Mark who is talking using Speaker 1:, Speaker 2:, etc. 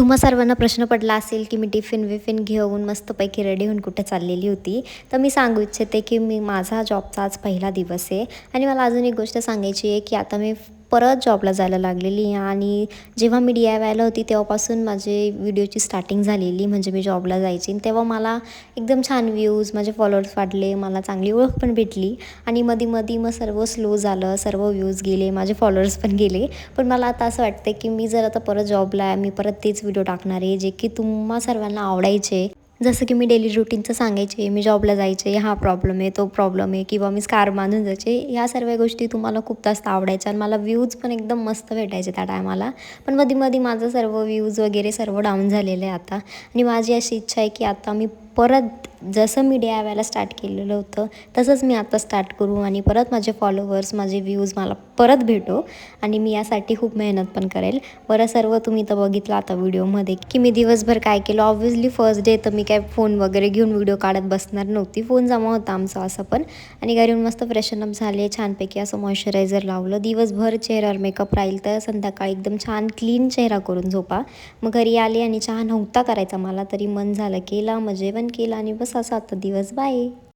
Speaker 1: तुम्हा सर्वांना प्रश्न पडला असेल की मी टिफिन घेऊन मस्तपैकी रेडी होऊन कुठे चाललेली होती. तर मी सांगू इच्छिते की माझा जॉबचा आज पहिला दिवस आहे आणि मला अजून एक गोष्ट सांगायची आहे की आता मी परत जॉबला जायला लागलेली आहे. आणि जेव्हा मी DIYला होती तेव्हापासून माझे व्हिडिओची स्टार्टिंग झालेली, म्हणजे मी जॉबला जायची आणि तेव्हा मला एकदम छान व्ह्यूज, माझे फॉलोअर्स वाढले, मला चांगली ओळख पण भेटली. आणि मध्ये मग सर्व स्लो झालं, सर्व व्ह्यूज गेले, माझे फॉलोअर्स पण गेले. पण मला आता असं वाटतं की मी जर आता परत जॉबला आहे, मी परत तेच व्हिडिओ टाकणार आहे जे की तुम्हा सर्वांना आवडायचे. जसं की मी डेली रुटीनचं सांगायचे, मी जॉबला जायचे, हा प्रॉब्लेम आहे, तो प्रॉब्लेम आहे, किंवा मी स्कार्फ बांधून जायचे. ह्या सर्व गोष्टी तुम्हाला खूप जास्त आवडायच्या आणि मला व्ह्यूज पण एकदम मस्त भेटायचे त्या टायमाला. पण मध्ये माझं सर्व व्ह्यूज वगैरे सर्व डाऊन झालेलं आहे आता. आणि माझी अशी इच्छा आहे की आता मी परत जसं मी DIYला स्टार्ट केलेलं होतं तसंच मी आता स्टार्ट करू आणि परत माझे फॉलोवर्स, माझे व्ह्यूज मला परत भेटो. आणि मी यासाठी खूप मेहनत पण करेल. बरं, सर्व तुम्ही तर बघितलं आता व्हिडिओमध्ये की मी दिवसभर काय केलं. ऑब्व्हियसली फर्स्ट डे तर मी काय फोन वगैरे घेऊन व्हिडिओ काढत बसणार नव्हती, फोन जमा होता आमचा असं पण. आणि घरी येऊन मस्त फ्रेशनअप झाले, छानपैकी असं मॉइश्चरायझर लावलं. दिवसभर चेहऱ्यावर मेकअप राहील तर संध्याकाळी एकदम छान क्लीन चेहरा करून झोपा. मग घरी आले आणि चहा नव्हता करायचा मला, तरी मन झालं केला, मग जेवण केलं आणि बस असा आता दिवस. बाय.